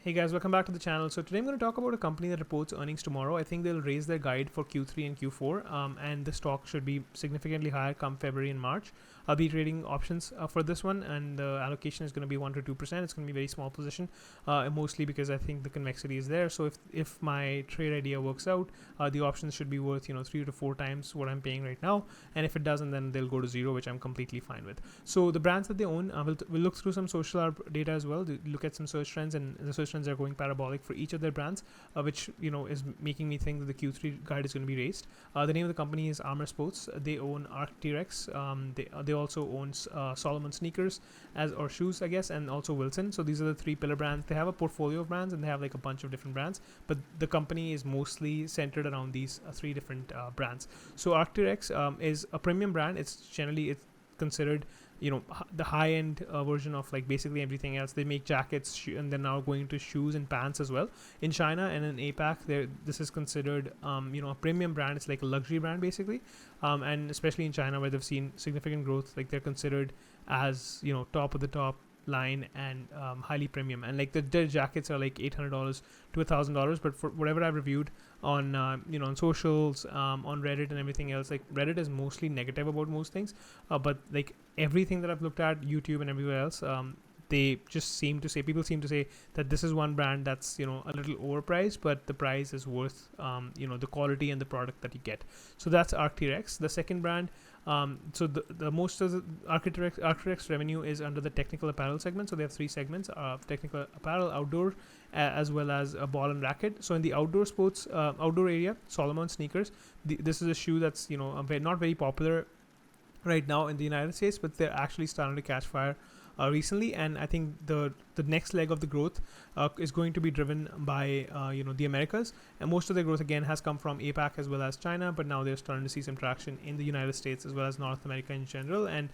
Hey guys, welcome back to the channel. So today I'm going to talk about a company that reports earnings tomorrow. I think they'll raise their guide for Q3 and Q4, and the stock should be significantly higher come February and March. I'll be trading options for this one, and the allocation is going to be 1 to 2%. It's going to be a very small position, mostly because I think the convexity is there. So if my trade idea works out, the options should be worth 3 to 4 times what I'm paying right now, and if it doesn't, then they'll go to zero, which I'm completely fine with. So the brands that they own, we'll look through some social data as well. Look at some search trends, and the search trends are going parabolic for each of their brands, which is making me think that the Q3 guide is going to be raised. The name of the company is Amer Sports. They own Arc'teryx. They also own Salomon sneakers or shoes, I guess, and also Wilson. So these are the 3 pillar brands. They have a portfolio of brands, and they have like a bunch of different brands, but the company is mostly centered around these 3 different brands. So Arc'teryx is a premium brand. It's considered the high-end version of like basically everything else. They make jackets, and they're now going into shoes and pants as well. In China and in APAC, this is considered a premium brand. It's like a luxury brand basically, and especially in China where they've seen significant growth, like they're considered as top of the top line and highly premium, and like their jackets are like $800 to $1,000. But for whatever I've reviewed on on socials, on Reddit and everything else, like Reddit is mostly negative about most things, but like everything that I've looked at, YouTube and everywhere else, people seem to say that this is one brand that's a little overpriced, but the price is worth the quality and the product that you get. So that's Arc'teryx. The second brand, so the most of the Arc'teryx revenue is under the technical apparel segment. So they have 3 segments: technical apparel, outdoor, as well as a ball and racket. So in the outdoor sports, outdoor area, Salomon sneakers. This is a shoe that's not very popular right now in the United States, but they're actually starting to catch fire recently, and I think the next leg of the growth is going to be driven by the Americas, and most of the growth again has come from APAC as well as China, but now they're starting to see some traction in the United States as well as North America in general. And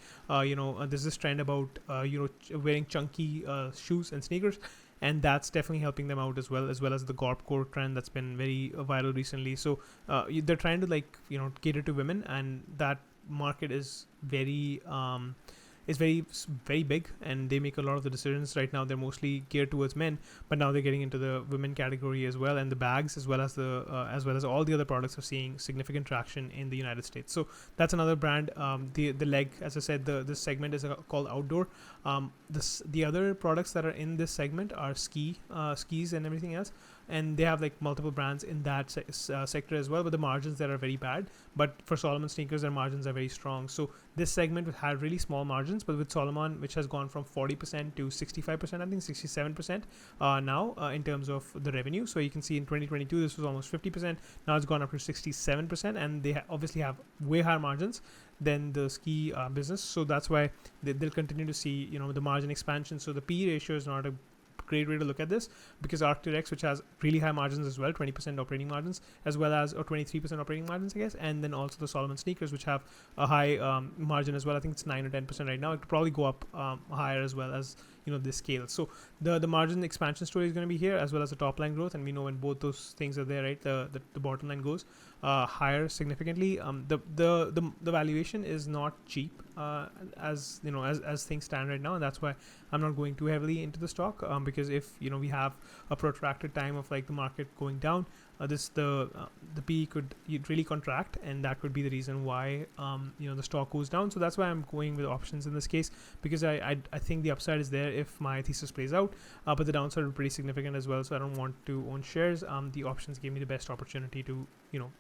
there's this trend about wearing chunky shoes and sneakers, and that's definitely helping them out as well as the Gorpcore trend that's been very viral recently. So they're trying to cater to women, and that market is very very big, and they make a lot of the decisions right now. They're mostly geared towards men, but now they're getting into the women category as well, and the bags as well as all the other products are seeing significant traction in the United States. So that's another brand. The leg, as I said, this segment is called outdoor. The other products that are in this segment are skis and everything else, and they have like multiple brands in that sector as well, but the margins there are very bad. But for Salomon sneakers, their margins are very strong. So this segment had really small margins, but with Salomon, which has gone from 40% to 65%, I think 67% now in terms of the revenue. So you can see in 2022 this was almost 50%. Now it's gone up to 67%, and they obviously have way higher margins than the ski business. So that's why they'll continue to see the margin expansion. So the P ratio is not a great way to look at this, because Arc'teryx, which has really high margins as well, 20% operating margins, as well as, or 23% operating margins, I guess, and then also the Salomon sneakers, which have a high margin as well. I think it's 9 or 10% right now. It could probably go up higher as well as this scale. So the margin expansion story is going to be here, as well as the top line growth, and we know when both those things are there, right, the bottom line goes higher significantly. The valuation is not cheap as things stand right now, and that's why I'm not going too heavily into the stock, because if we have a protracted time of like the market going down, the P could really contract, and that could be the reason why the stock goes down. So that's why I'm going with options in this case, because I think the upside is there if my thesis plays out, but the downside is pretty significant as well. So I don't want to own shares. The options gave me the best opportunity to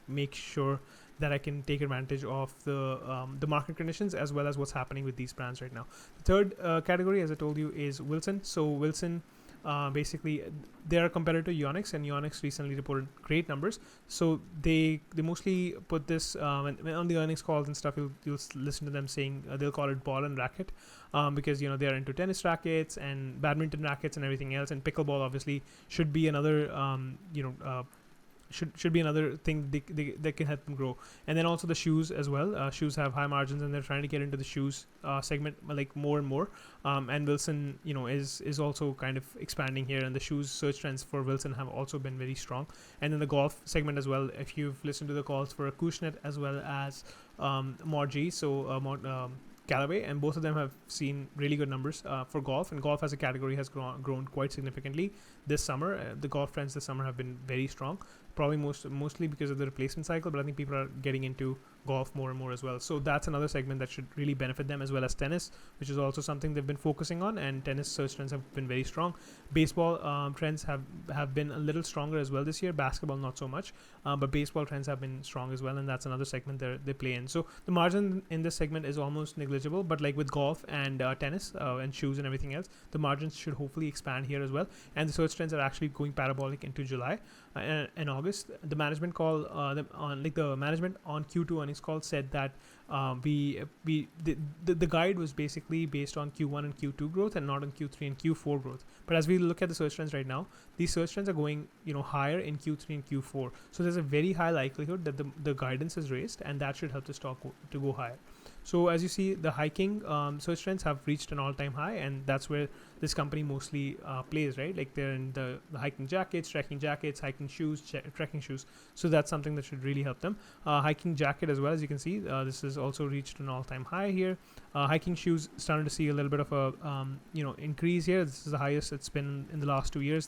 make sure that I can take advantage of the market conditions as well as what's happening with these brands right now. The third category, as I told you, is Wilson. So Wilson, basically they're a competitor to Yonex, and Yonex recently reported great numbers. So they mostly put this on the earnings calls and stuff. You'll listen to them saying they'll call it ball and racket, because they're into tennis rackets and badminton rackets and everything else, and pickleball obviously should be another should be another thing that can help them grow. And then also the shoes as well. Shoes have high margins, and they're trying to get into the shoes segment like more and more. And Wilson, is also kind of expanding here, and the shoes search trends for Wilson have also been very strong. And then the golf segment as well. If you've listened to the calls for Acushnet as well as Morji, so Callaway, and both of them have seen really good numbers for golf. And golf as a category has grown quite significantly this summer. The golf trends this summer have been very strong, probably mostly because of the replacement cycle. But I think people are getting into golf more and more as well. So that's another segment that should really benefit them, as well as tennis, which is also something they've been focusing on. And tennis search trends have been very strong. Baseball trends have been a little stronger as well this year. Basketball not so much, but baseball trends have been strong as well, and that's another segment they play in. So the margin in this segment is almost negligible, but like with golf and tennis and shoes and everything else, the margins should hopefully expand here as well. And the search trends are actually going parabolic into July and August. The management call the management on Q2 earnings call said that the guide was basically based on Q1 and Q2 growth and not on Q3 and Q4 growth. But as we look at the search trends right now, these search trends are going higher in Q3 and Q4. So there's a very high likelihood that the guidance is raised, and that should help the stock to go higher. So as you see, the hiking search trends have reached an all-time high, and that's where this company mostly plays, right? Like they're in the hiking jackets, hiking shoes, trekking shoes. So that's something that should really help them. Hiking jacket as well, as you can see, this has also reached an all-time high here. Hiking shoes starting to see a little bit of a increase here. This is the highest it's been in the last 2 years.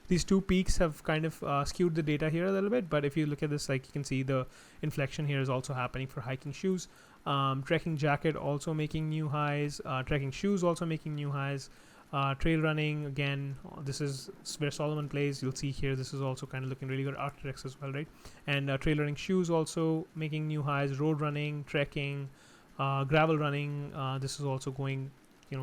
These two peaks have kind of skewed the data here a little bit, but if you look at this, like you can see the inflection here is also happening for hiking shoes. Trekking jacket also making new highs. Trekking shoes also making new highs. Trail running, again, this is where Salomon plays. You'll see here this is also kind of looking really good. Arc'teryx as well, right? And trail running shoes also making new highs. Road running, trekking, gravel running, this is also going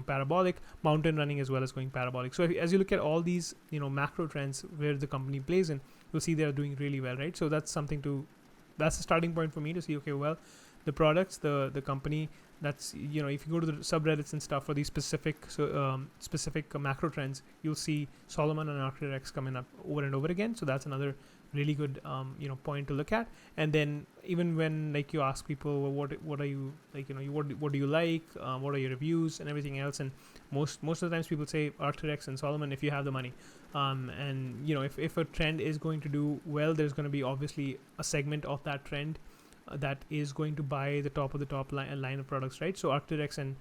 parabolic. Mountain running as well as going parabolic. So as you look at all these macro trends where the company plays in, you'll see they're doing really well, right? So that's a starting point for me to see, okay, well, the products, the company, that's if you go to the subreddits and stuff for these specific macro trends, you'll see Salomon and Arc'teryx coming up over and over again. So that's another really good point to look at. And then even when like you ask people, well, what are you like, what do you like, what are your reviews and everything else, and most of the times people say Arc'teryx and Salomon if you have the money. And if a trend is going to do well, there's going to be obviously a segment of that trend that is going to buy the top of the top line of products, right? So Arc'teryx and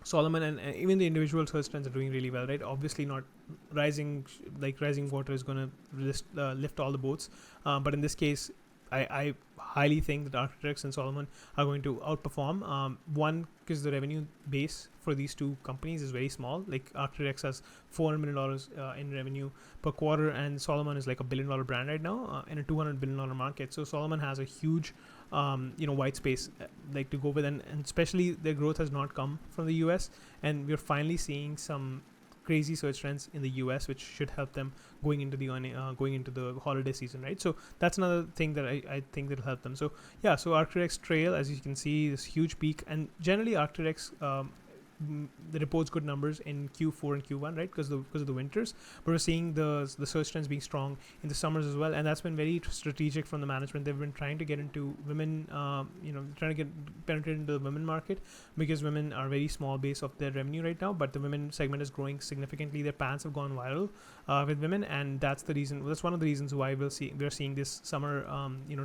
Salomon and even the individual search trends are doing really well, right? Obviously not rising water is going to lift all the boats, but in this case I highly think that Arc'teryx and Salomon are going to outperform. One, because the revenue base for these two companies is very small. Like Arc'teryx has $400 million in revenue per quarter, and Salomon is like $1 billion brand right now in a $200 billion market. So Salomon has a huge white space like to go with, and especially their growth has not come from the US, and we're finally seeing some crazy search trends in the US, which should help them going into the holiday season, right? So that's another thing that I think that'll help them. So yeah, so Arc'teryx trail, as you can see, this huge peak, and generally Arc'teryx the reports good numbers in Q4 and Q1, right? Because of the winters, but we're seeing the search trends being strong in the summers as well, and that's been very strategic from the management. They've been trying to get into women, trying to penetrate into the women market, because women are very small base of their revenue right now, but the women segment is growing significantly. Their pants have gone viral with women, and that's one of the reasons why we're seeing this summer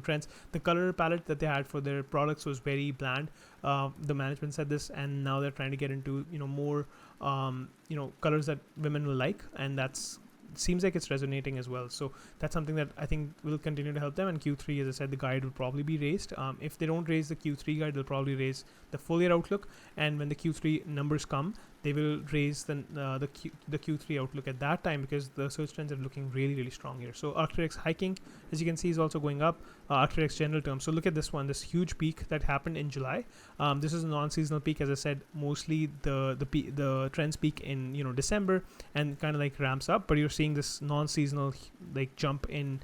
trends. The color palette that they had for their products was very bland. The management said this, and now they're trying to get into more colors that women will like, and that's seems like it's resonating as well. So that's something that I think will continue to help them. And Q3, as I said, the guide will probably be raised. If they don't raise the Q3 guide, they'll probably raise the full year outlook, and when the Q3 numbers come, they will raise the Q3 outlook at that time, because the search trends are looking really, really strong here. So Arc'teryx hiking, as you can see, is also going up. Arc'teryx general terms. So look at this one, this huge peak that happened in July. This is a non-seasonal peak, as I said. Mostly the trends peak in December and kind of like ramps up, but you're seeing this non-seasonal like jump in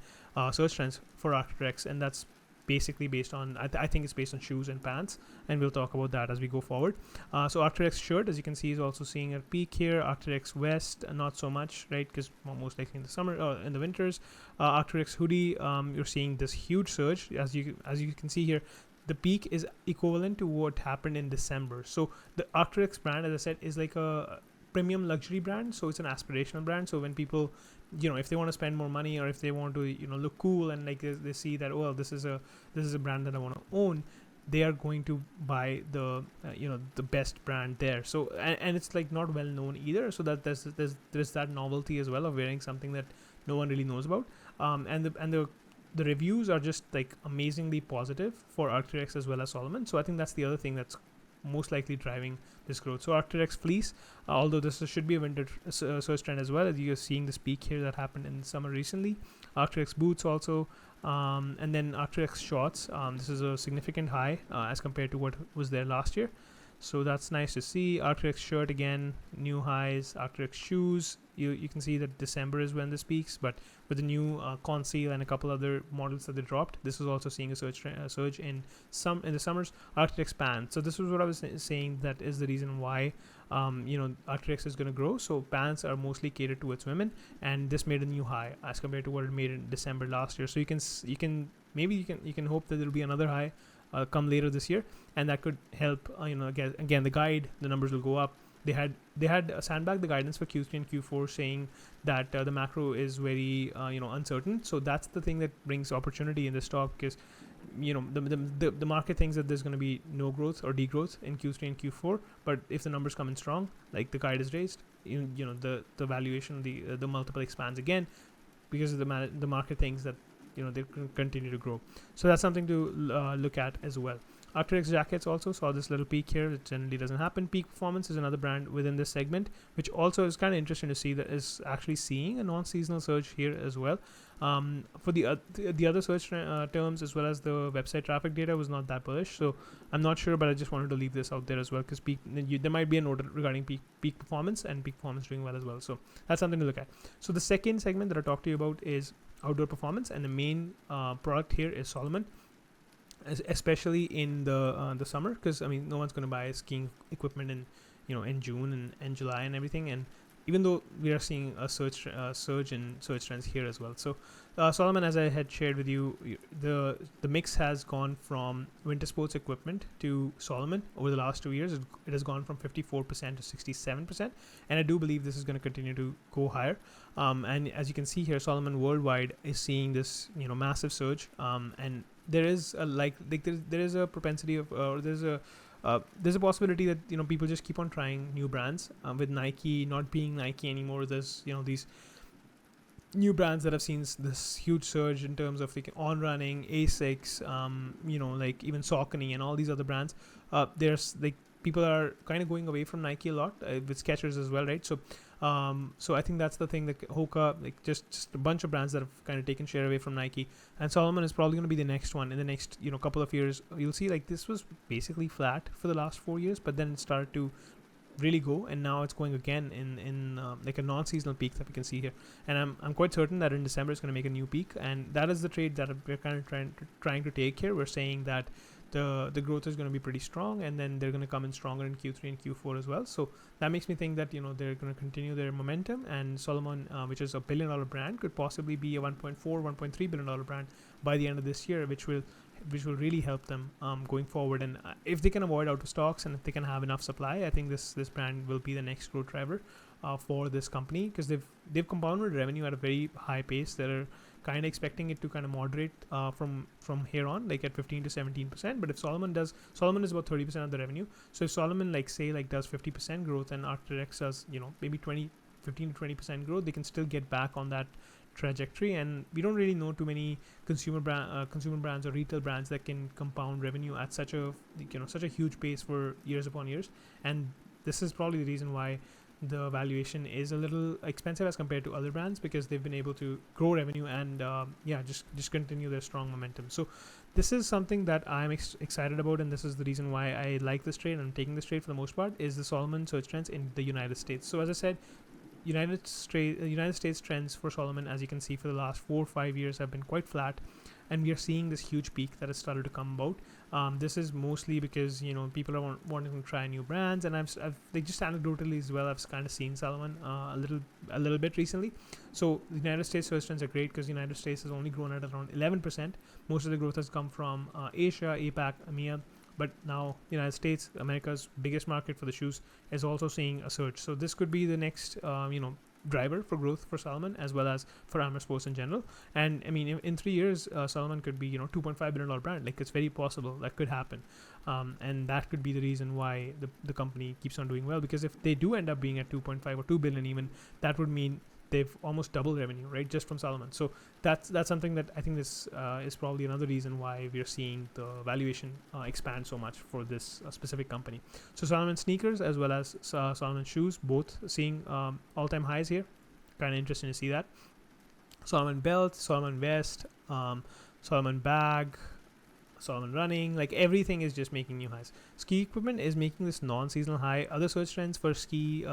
search trends for Arc'teryx, and that's basically based on I think it's based on shoes and pants, and we'll talk about that as we go forward. So Arc'teryx shirt, as you can see, is also seeing a peak here. Arc'teryx vest, not so much, right? Because most likely in the summer or in the winters. Arc'teryx hoodie, you're seeing this huge surge, as you can see here. The peak is equivalent to what happened in December. So the Arc'teryx brand, as I said, is like a premium luxury brand, so it's an aspirational brand. So when people if they want to spend more money, or if they want to look cool, and like they see that, well, this is a brand that I want to own, they are going to buy the the best brand there. So and it's like not well known either, so that there's that novelty as well of wearing something that no one really knows about. And the reviews are just like amazingly positive for Arc'teryx as well as Salomon. So I think that's the other thing that's most likely driving this growth. So Arc'teryx fleece, although this should be a winter surge trend as well, as you're seeing this peak here that happened in summer recently. Arc'teryx boots also, and then Arc'teryx shorts. This is a significant high as compared to what was there last year. So that's nice to see. Arc'teryx shirt again, new highs. Arc'teryx shoes, you can see that December is when this peaks, but with the new Conceal and a couple other models that they dropped, this is also seeing a surge in the summers. Arc'teryx pants. So this was what I was saying. That is the reason why Arc'teryx is going to grow. So pants are mostly catered towards women, and this made a new high as compared to what it made in December last year. So you can hope that there will be another high come later this year, and that could help. Again, the guide, the numbers will go up. They had sandbagged the guidance for Q3 and Q4, saying that the macro is very uncertain. So that's the thing that brings opportunity in the stock, because the market thinks that there's going to be no growth or degrowth in Q3 and Q4, but if the numbers come in strong, like the guide is raised, the valuation, the multiple expands again, because the market thinks that they can continue to grow. So that's something to look at as well. Arc'teryx jackets also saw this little peak here. It generally doesn't happen. Peak Performance is another brand within this segment, which also is kind of interesting to see that is actually seeing a non-seasonal surge here as well. For the other search terms as well as the website traffic data was not that bullish, so I'm not sure, but I just wanted to leave this out there as well, because there might be a note regarding peak performance and peak performance doing well as well. So that's something to look at. So the second segment that I talked to you about is outdoor performance, and the main product here is Salomon, especially in the summer, because no one's going to buy skiing equipment in June and July and everything, and even though we are seeing a surge in surge trends here as well. So Salomon, as I had shared with you, the mix has gone from winter sports equipment to Salomon over the last 2 years. It has gone from 54% to 67%, and I do believe this is going to continue to go higher. And as you can see here, Salomon worldwide is seeing this massive surge, and there is there is a propensity of there's a possibility that people just keep on trying new brands, with Nike not being Nike anymore. There's these new brands that have seen this huge surge in terms of like On Running, Asics, like even Saucony and all these other brands. There's like people are kind of going away from Nike a lot, with Skechers as well, right? So I think that's the thing, that Hoka, like just a bunch of brands that have kind of taken share away from Nike, and Salomon is probably going to be the next one in the next couple of years. You'll see like this was basically flat for the last 4 years, but then it started to really go, and now it's going again in like a non-seasonal peak that we can see here. And I'm quite certain that in December it's going to make a new peak, and that is the trade that we're kind of trying to take here. We're saying that the growth is going to be pretty strong, and then they're going to come in stronger in Q3 and Q4 as well. So that makes me think that they're going to continue their momentum, and Salomon, which is a $1 billion brand, could possibly be a $1.3 billion brand by the end of this year, which will really help them going forward. And if they can avoid out of stocks, and if they can have enough supply, I think this brand will be the next growth driver for this company, because they've compounded revenue at a very high pace. They're kind of expecting it to kind of moderate from here on, like at 15 to 17%. But if Salomon is about 30% of the revenue, so if Salomon does 50% growth, and Arc'teryx does maybe 15 to 20% growth, they can still get back on that trajectory. And we don't really know too many consumer brands or retail brands that can compound revenue at such a huge pace for years upon years. And this is probably the reason why the valuation is a little expensive as compared to other brands, because they've been able to grow revenue and just continue their strong momentum. So this is something that I'm excited about, and this is the reason why I like this trade, and I'm taking this trade for the most part, is the Salomon search trends in the United States. So as I said, United States trends for Salomon, as you can see, for the last 4 or 5 years have been quite flat, and we are seeing this huge peak that has started to come about. This is mostly because people are wanting to try new brands, and I've just anecdotally as well, I've kind of seen Salomon a little bit recently. So the United States search trends are great, because the United States has only grown at around 11%. Most of the growth has come from Asia, APAC, EMEA. But now the United States, America's biggest market for the shoes, is also seeing a surge. So this could be the next driver for growth for Salomon as well as for Amer Sports in general. And I mean, in 3 years, Salomon could be, $2.5 billion brand. Like, it's very possible that could happen. And that could be the reason why the company keeps on doing well, because if they do end up being at 2.5 or 2 billion even, that would mean they've almost doubled revenue, right, just from Salomon. So that's something that I think this is probably another reason why we're seeing the valuation expand so much for this specific company. So Salomon sneakers as well as Salomon shoes, both seeing all-time highs here. Kind of interesting to see that. Salomon belt, Salomon vest, Salomon bag, Salomon running, like everything is just making new highs. Ski equipment is making this non-seasonal high. Other search trends for ski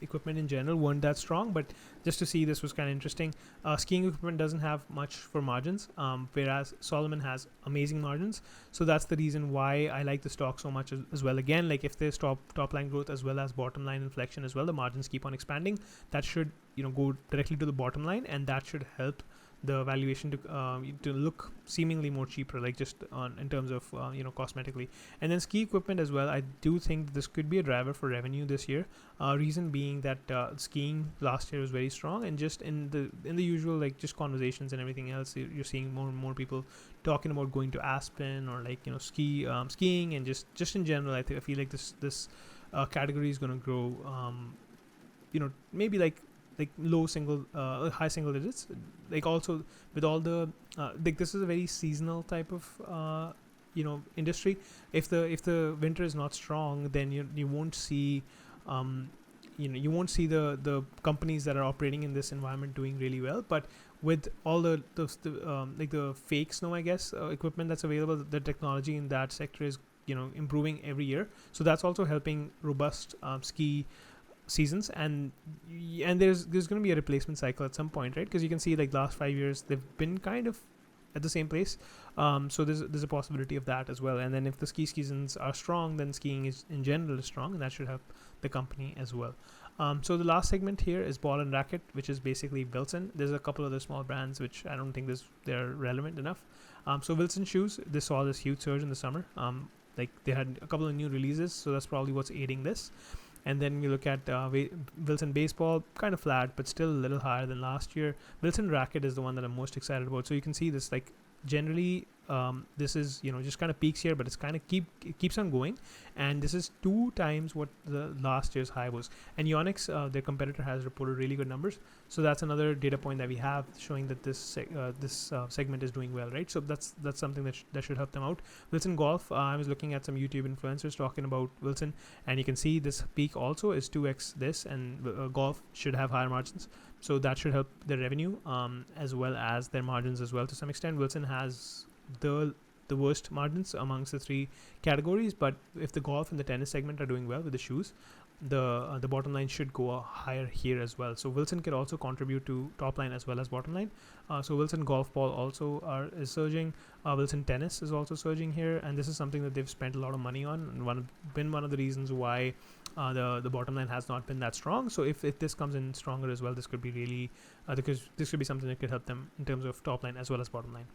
equipment in general weren't that strong, but just to see this was kind of interesting. Skiing equipment doesn't have much for margins, whereas Salomon has amazing margins. So that's the reason why I like the stock so much as well. Again, like if there's top line growth as well as bottom line inflection as well, the margins keep on expanding. That should go directly to the bottom line, and that should help the valuation to look seemingly more cheaper, like just in terms of cosmetically. And then ski equipment as well, I do think this could be a driver for revenue this year. Reason being that skiing last year was very strong, and just in the usual like just conversations and everything else, you're seeing more and more people talking about going to Aspen or like skiing, and just in general. I feel like this category is going to grow. Maybe like low single high single digits, like also with all the like this is a very seasonal type of industry. If the winter is not strong, then you won't see you won't see the companies that are operating in this environment doing really well. But with all the like the fake snow, I guess, equipment that's available, the technology in that sector is improving every year, so that's also helping robust ski seasons. And there's going to be a replacement cycle at some point, right? Because you can see like last 5 years they've been kind of at the same place, so there's a possibility of that as well. And then if the ski seasons are strong, then skiing is in general is strong, and that should help the company as well. So the last segment here is ball and racket, which is basically Wilson. There's a couple other small brands which I don't think they're relevant enough. So Wilson shoes, they saw this huge surge in the summer. Like they had a couple of new releases, so that's probably what's aiding this. And then we look at Wilson baseball, kind of flat, but still a little higher than last year. Wilson racket is the one that I'm most excited about. So you can see this, like generally this is just kind of peaks here, but it's kind of keeps on going, and this is 2 times what the last year's high was. And Yonex, their competitor, has reported really good numbers, so that's another data point that we have showing that this segment is doing well, right? So that's something that should help them out. Wilson golf, I was looking at some YouTube influencers talking about Wilson, and you can see this peak also is 2x this, and golf should have higher margins, so that should help their revenue as well as their margins as well to some extent. Wilson has the worst margins amongst the 3 categories, but if the golf and the tennis segment are doing well with the shoes, the bottom line should go higher here as well. So Wilson can also contribute to top line as well as bottom line. So Wilson golf ball also is surging. Wilson tennis is also surging here, and this is something that they've spent a lot of money on, and been one of the reasons why the bottom line has not been that strong. So if this comes in stronger as well, this could be really because this could be something that could help them in terms of top line as well as bottom line.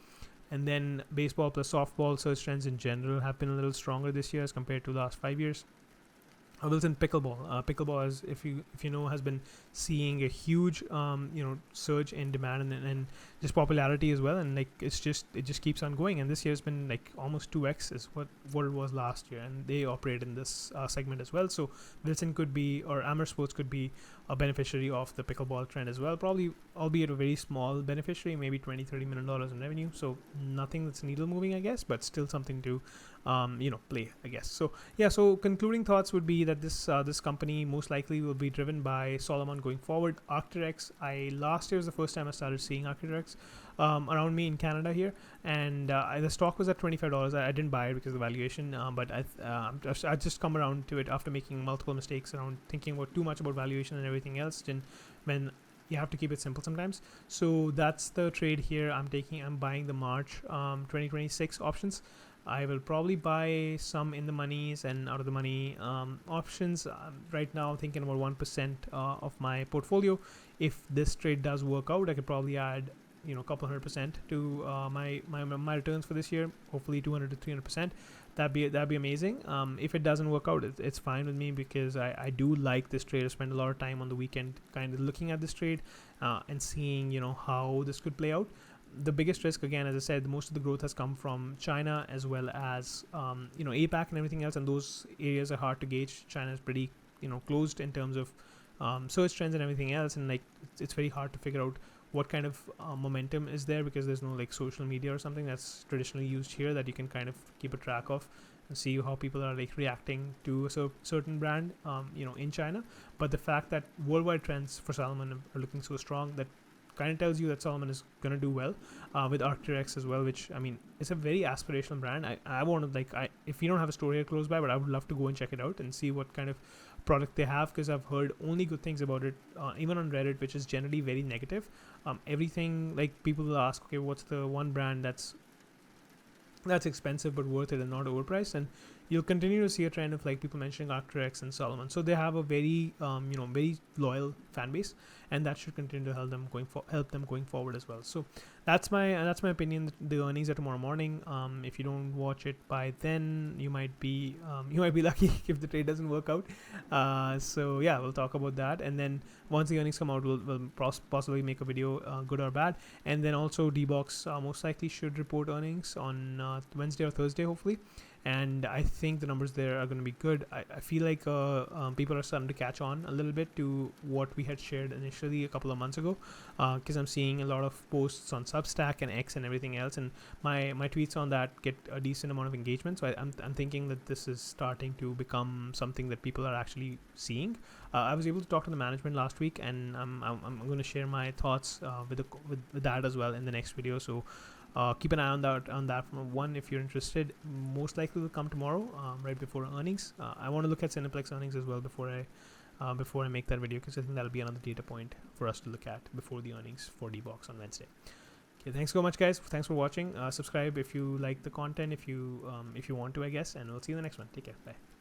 And then baseball plus softball search trends in general have been a little stronger this year as compared to last 5 years. Wilson pickleball. Pickleball, is if you know, has been seeing a huge surge in demand and just popularity as well, and like it just keeps on going. And this year's been like almost 2x is what it was last year, and they operate in this segment as well. So Wilson could be, or Amer Sports could be, a beneficiary of the pickleball trend as well, probably albeit a very small beneficiary, maybe $20-30 million in revenue. So nothing that's needle moving, I guess, but still something to play, I guess. So yeah, so concluding thoughts would be that this company most likely will be driven by Salomon going forward. Arc'teryx, last year was the first time I started seeing Arc'teryx around me in Canada here, and the stock was at $25. I didn't buy it because of the valuation, but I just come around to it after making multiple mistakes around thinking about too much about valuation and everything else, and when you have to keep it simple sometimes. So that's the trade here I'm buying the March 2026 options. I will probably buy some in the monies and out of the money options. Right now thinking about 1% of my portfolio. If this trade does work out, I could probably add couple 100% to my returns for this year. Hopefully 200 to 300%. That'd be amazing. If it doesn't work out, it's fine with me, because I do like this trade. I spend a lot of time on the weekend kind of looking at this trade and seeing how this could play out. The biggest risk, again, as I said, most of the growth has come from China, as well as APAC and everything else, and those areas are hard to gauge. China is pretty closed in terms of search trends and everything else, and like it's very hard to figure out what kind of momentum is there, because there's no like social media or something that's traditionally used here that you can kind of keep a track of and see how people are like reacting to a certain brand in China. But the fact that worldwide trends for Salomon are looking so strong, that kind of tells you that Salomon is going to do well with Arc'teryx as well, which I mean, it's a very aspirational brand. I want to if you don't have a store here close by, but I would love to go and check it out and see what kind of product they have, because I've heard only good things about it, even on Reddit, which is generally very negative. Everything, like, people will ask, okay, what's the one brand that's expensive but worth it and not overpriced, and you'll continue to see a trend of like people mentioning Arc'teryx and Salomon. So they have a very very loyal fan base, and that should continue to help them going forward as well. So that's my opinion. The earnings are tomorrow morning. If you don't watch it by then, you might be lucky if the trade doesn't work out. So yeah, we'll talk about that, and then once the earnings come out, we'll possibly make a video, good or bad. And then also D-Box most likely should report earnings on Wednesday or Thursday, hopefully. And I think the numbers there are going to be good. I feel like people are starting to catch on a little bit to what we had shared initially a couple of months ago, because I'm seeing a lot of posts on Substack and X and everything else, and my tweets on that get a decent amount of engagement. So I'm thinking that this is starting to become something that people are actually seeing. I was able to talk to the management last week, and I'm going to share my thoughts with that as well in the next video. So keep an eye on that one if you're interested. Most likely will come tomorrow, right before earnings. I want to look at Cineplex earnings as well before I make that video, because I think that'll be another data point for us to look at before the earnings for D-Box on Wednesday. Okay, thanks so much, guys. Thanks for watching. Subscribe if you like the content, if you want to, I guess, and we'll see you in the next one. Take care. Bye.